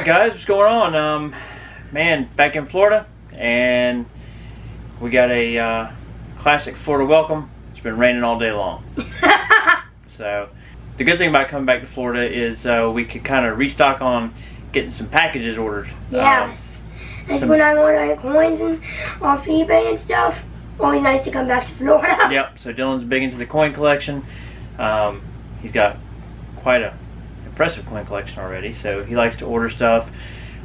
Alright guys, what's going on? Man, back in Florida, and we got a classic Florida welcome. It's been raining all day long. So, the good thing about coming back to Florida is we could kind of restock on getting some packages ordered. Yes. That's when I'm ordering coins and off eBay and stuff. Always nice to come back to Florida. Yep, so Dylan's big into the coin collection. He's got quite a impressive coin collection already, so he likes to order stuff.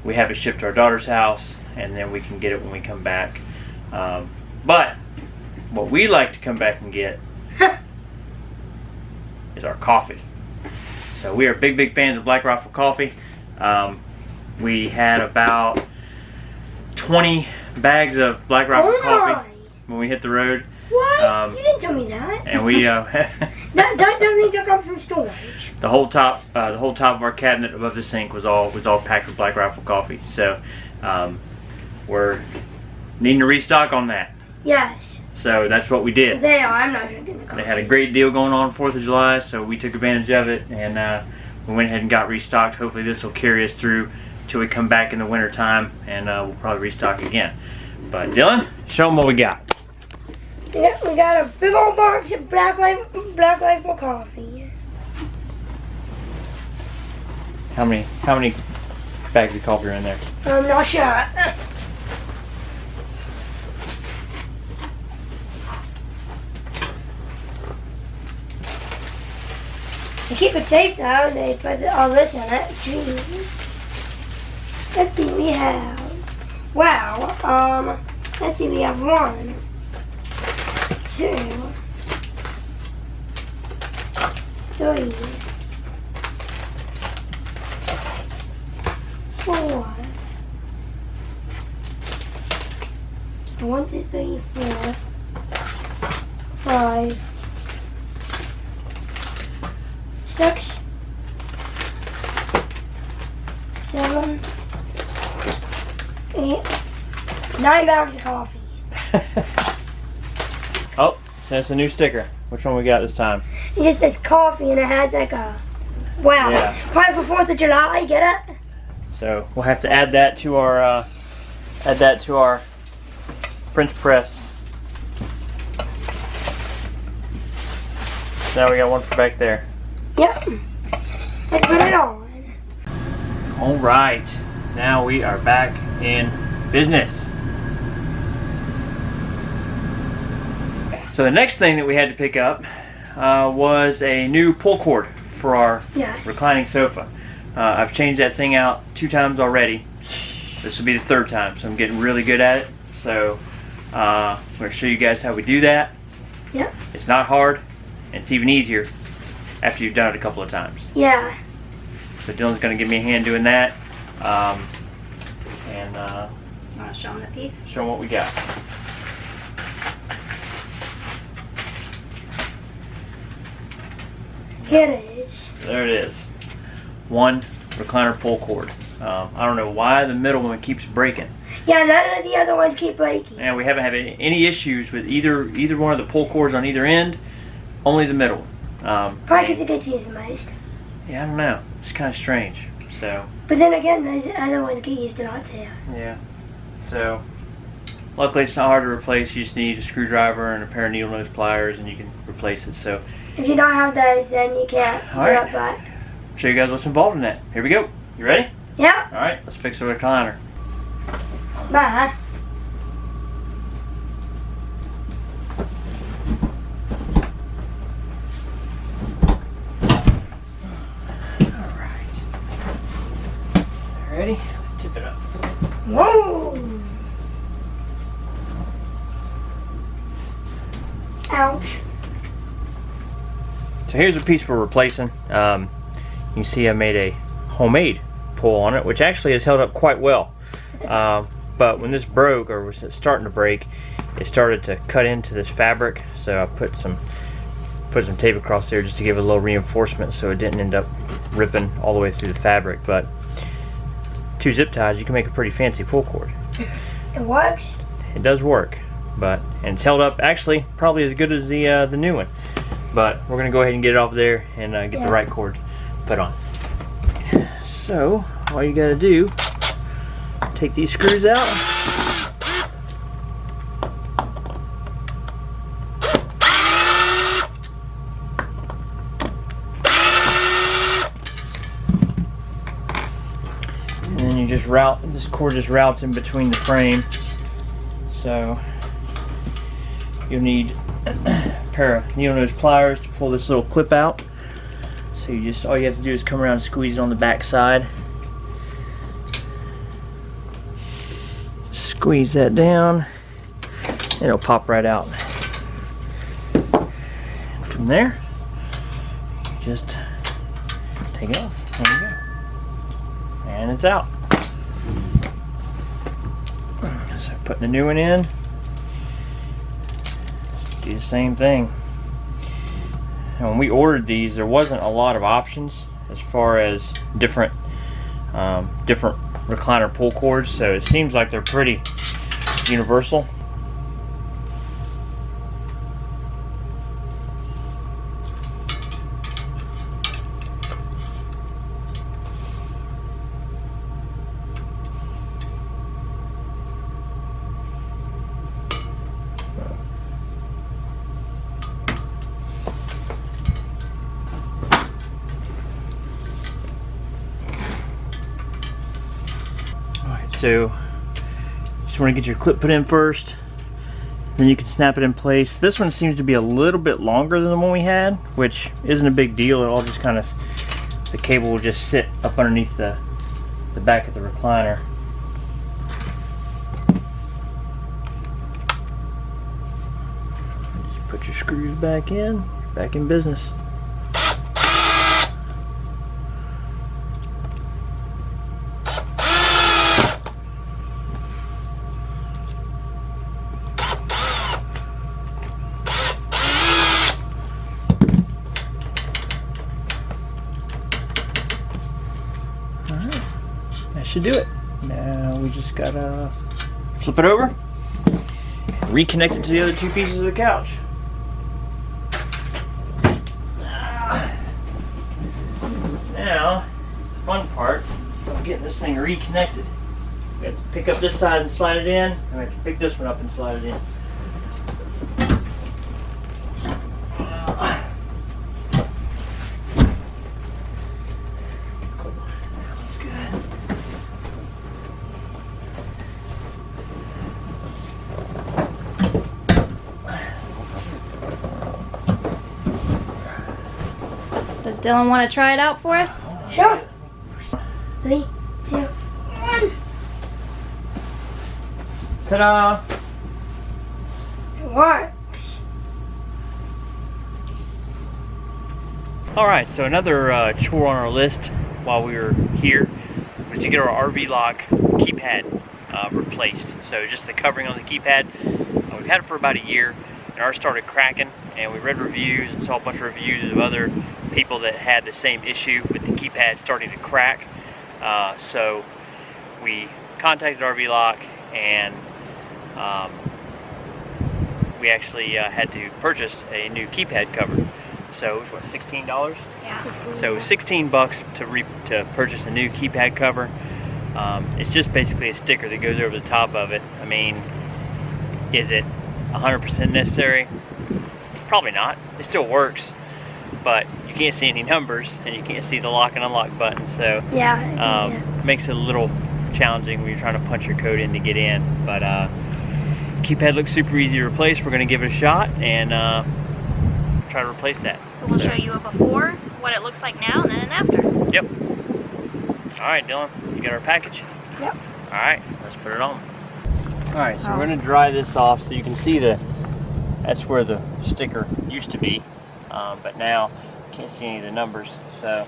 We have it shipped to our daughter's house, and then we can get it when we come back. But what we like to come back and get is our coffee. So we are big fans of Black Rifle coffee. We had about 20 bags of Black Rifle coffee when we hit the road. What? You didn't tell me that. And we that definitely took up from storage. the whole top of our cabinet above the sink was all packed with Black Rifle coffee. So we're needing to restock on that. Yes. So that's what we did. They are. I'm not drinking the coffee. They had a great deal going on 4th of July, so we took advantage of it, and we went ahead and got restocked. Hopefully this will carry us through till we come back in the winter time, and we'll probably restock again. But Dylan, show them what we got. Yeah, we got a big old box of Black Rifle coffee. How many bags of coffee are in there? I'm not sure. To keep it safe though, they put all this in it. Jeez. Let's see, we have, wow, let's see, we have 1, 2, 3, 4, 1, 2, 3, 4, 5, 6, 7, 8, 9 bags of coffee. Oh, that's a new sticker. Which one we got this time? It just says coffee and it has like a, wow, Yeah. right for 4th of July, get it? So we'll have to add that to our French press. Now we got one for back there. Yep. Let's put it on. All right, now we are back in business. So the next thing that we had to pick up was a new pull cord for our reclining sofa. I've changed that thing out 2 times already. This will be the 3rd time, so I'm getting really good at it. So I'm going to show you guys how we do that. Yep. It's not hard, and it's even easier after you've done it a couple of times. Yeah. So Dylan's going to give me a hand doing that. And Want to show them the piece? show them what we got. Here it is. There it is. One recliner pull cord. I don't know why the middle one keeps breaking. Yeah, none of the other ones keep breaking. And we haven't had any issues with either one of the pull cords on either end. Only the middle one. Probably because it gets used the most. Yeah, I don't know. It's kind of strange. So. But then again, those other ones get used a lot too. Yeah. So. Luckily, it's not hard to replace. You just need a screwdriver and a pair of needle nose pliers, and you can replace it. So. If you don't have those, then you can't All get right. up back. Show you guys what's involved in that. Here we go. You ready? Yeah. All right. Let's fix the recliner. Bye. Ready? Tip it up. Whoa! Ouch. So here's a piece we're replacing. You can see I made a homemade pull on it, which actually has held up quite well. But when this broke, or was starting to break, it started to cut into this fabric. So I put some tape across there just to give it a little reinforcement, so it didn't end up ripping all the way through the fabric. But 2 zip ties, you can make a pretty fancy pull cord. It works? It does work, and it's held up actually probably as good as the new one. But we're gonna go ahead and get it off there and get the right cord put on. So all you gotta do, take these screws out. And then you just route, this cord just routes in between the frame. So you'll need a pair of needle nose pliers to pull this little clip out. So you just, all you have to do is come around and squeeze it on the back side. Squeeze that down, and it'll pop right out. From there, you just take it off. There you go. And it's out. So putting the new one in, do the same thing. And when we ordered these, there wasn't a lot of options as far as different recliner pull cords, so it seems like they're pretty universal. So just want to get your clip put in first, then you can snap it in place. This one seems to be a little bit longer than the one we had, which isn't a big deal. It all just kind of, the cable will just sit up underneath the back of the recliner. Just put your screws back in business. Should do it. Now we just gotta flip it over, reconnect it to the other two pieces of the couch. Now, the fun part of getting this thing reconnected. We have to pick up this side and slide it in, and we have to pick this one up and slide it in. Does Dylan want to try it out for us? Sure. 3, 2, 1. Ta-da! It works. Alright, so another chore on our list while we were here was to get our RVLock keypad replaced. So just the covering on the keypad. We've had it for about a year, and ours started cracking, and we read reviews and saw a bunch of reviews of other people that had the same issue with the keypad starting to crack. So we contacted RVLock, and we actually had to purchase a new keypad cover. So it was what, $16? Yeah. So $16 to purchase a new keypad cover. It's just basically a sticker that goes over the top of it. I mean, is it 100% necessary? Probably not. It still works, but you can't see any numbers, and you can't see the lock and unlock button. So makes it a little challenging when you're trying to punch your code in to get in. But keypad looks super easy to replace. We're going to give it a shot and try to replace that. So we'll show you a before, what it looks like now, and then an after. Yep. All right, Dylan, you got our package? Yep. All right, let's put it on. All right, so we're going to dry this off so you can see that's where the sticker used to be, but now you can't see any of the numbers. So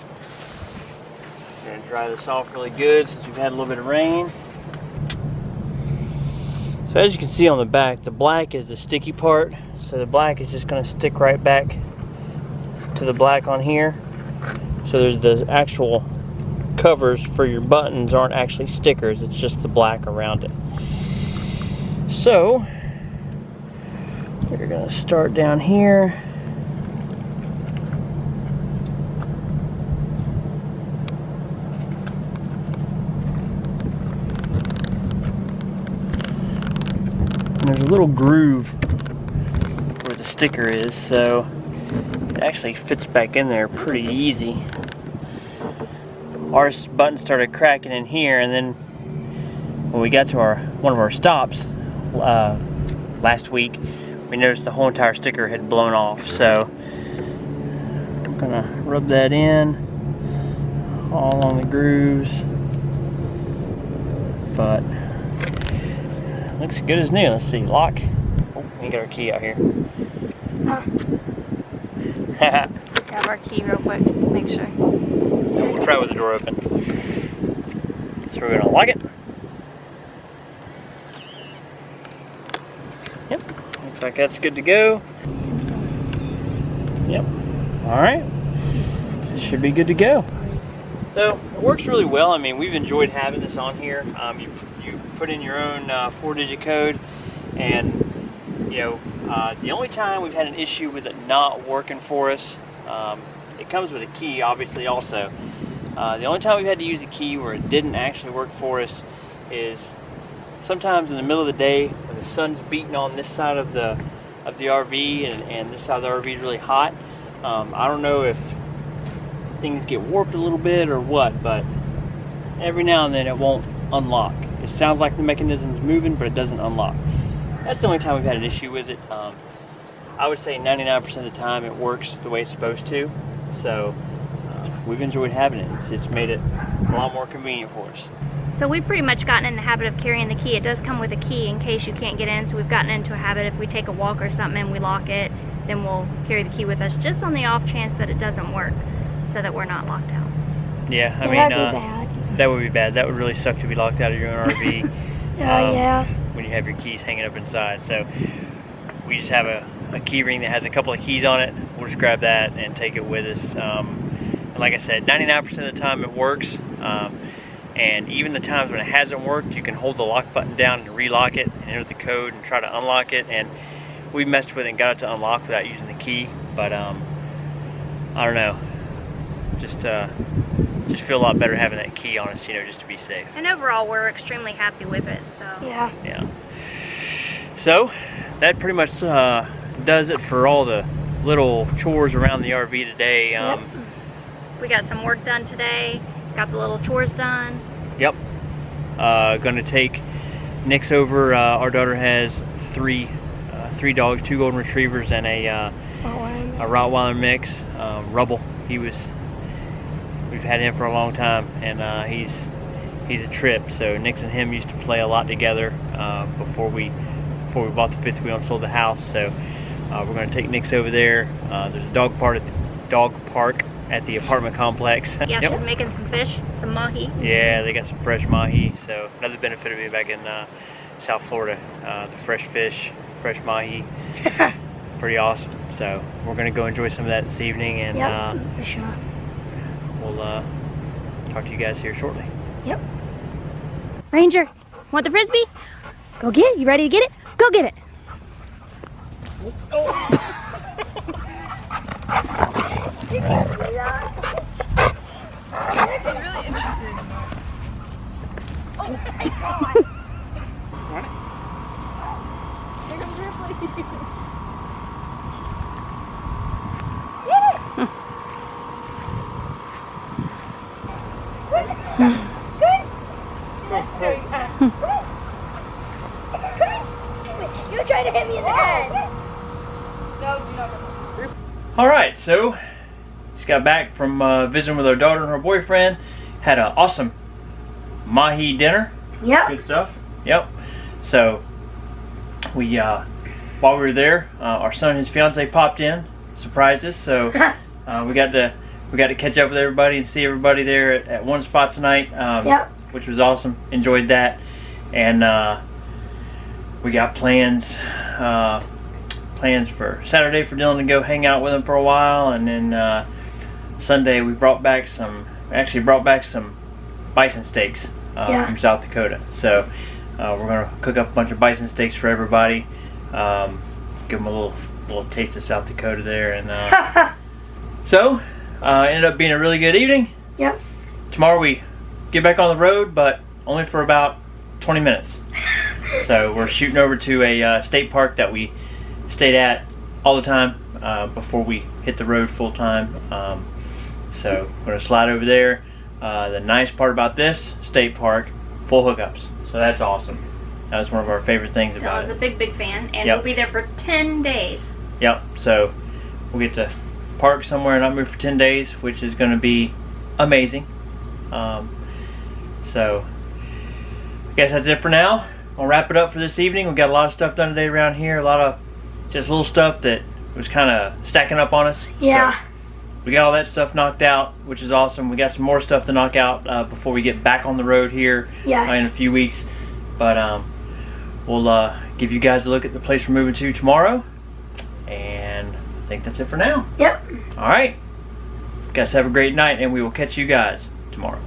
we're going to dry this off really good since we've had a little bit of rain. So as you can see on the back, the black is the sticky part. So the black is just going to stick right back to the black on here. So there's the actual covers for your buttons aren't actually stickers, it's just the black around it. So we're going to start down here. And there's a little groove where the sticker is, so it actually fits back in there pretty easy. Our button started cracking in here, and then when we got to one of our stops last week, we noticed the whole entire sticker had blown off. So I'm gonna rub that in all along the grooves, but looks good as new. Let's see, lock. Oh, we got our key out here. Grab our key real quick, make sure. We'll try with the door open. So we're gonna lock it. Yep, looks like that's good to go. Yep, all right. This should be good to go. So it works really well. I mean, we've enjoyed having this on here. You put in your own 4-digit code, and you know, the only time we've had an issue with it not working for us, it comes with a key, obviously, also. The only time we've had to use a key where it didn't actually work for us is sometimes in the middle of the day when the sun's beating on this side of the RV, and this side of the RV is really hot. I don't know if things get warped a little bit or what, but every now and then it won't unlock. It sounds like the mechanism's moving, but it doesn't unlock. That's the only time we've had an issue with it. I would say 99% of the time it works the way it's supposed to. So we've enjoyed having it. It's made it a lot more convenient for us. So we've pretty much gotten in the habit of carrying the key. It does come with a key in case you can't get in, so we've gotten into a habit. If we take a walk or something and we lock it, then we'll carry the key with us just on the off chance that it doesn't work, so that we're not locked out. Yeah, I mean, that'd be bad. That would be bad. That would really suck to be locked out of your own RV. Yeah. When you have your keys hanging up inside. So we just have a key ring that has a couple of keys on it. We'll just grab that and take it with us. And like I said, 99% of the time it works. And even the times when it hasn't worked, you can hold the lock button down and relock it and enter the code and try to unlock it. And we messed with it and got it to unlock without using the key. But I don't know. Just feel a lot better having that key on us, just to be safe. And overall, we're extremely happy with it. So Yeah. So that pretty much does it for all the little chores around the RV today. Yep. We got some work done today. Got the little chores done. Yep. Gonna take Nick's over. Our daughter has three dogs, 2 golden retrievers and a Rottweiler mix. Rubble. We've had him for a long time, and he's a trip. So Nick's and him used to play a lot together before we bought the 5th wheel and sold the house. So we're going to take Nick's over there. There's a dog park at the apartment complex. Yeah, she's making some fish, some mahi. Yeah, they got some fresh mahi. So another benefit of being back in South Florida, the fresh fish, fresh mahi, pretty awesome. So we're going to go enjoy some of that this evening, and for sure. We'll talk to you guys here shortly. Yep. Ranger, want the frisbee? Go get it. You ready to get it? Go get it. You try to hit me in the head. No, do not. All right, so just got back from visiting with our daughter and her boyfriend. Had an awesome mahi dinner. Yep. Good stuff. Yep. So we, while we were there, our son and his fiance popped in, surprised us. So we got to catch up with everybody and see everybody there at one spot tonight. Yep. Which was awesome. Enjoyed that, and we got plans for Saturday for Dylan to go hang out with him for a while, and then Sunday we brought back some bison steaks from South Dakota. So we're gonna cook up a bunch of bison steaks for everybody. Give them a little taste of South Dakota there, and so ended up being a really good evening. Yep. Tomorrow we get back on the road, but only for about 20 minutes. So we're shooting over to a state park that we stayed at all the time before we hit the road full time. So we're gonna slide over there. The nice part about this state park, full hookups. So that's awesome. That was one of our favorite things about Dylan's it. a big fan, and Yep. we'll be there for 10 days. Yep. So we'll get to park somewhere and not move for 10 days, which is going to be amazing. So I guess that's it for now. I'll wrap it up for this evening. We got a lot of stuff done today around here. A lot of just little stuff that was kind of stacking up on us. Yeah. So we got all that stuff knocked out, which is awesome. We got some more stuff to knock out before we get back on the road here Yes. in a few weeks. But we'll give you guys a look at the place we're moving to tomorrow. And I think that's it for now. Yep. All right. Guys, have a great night, and we will catch you guys tomorrow.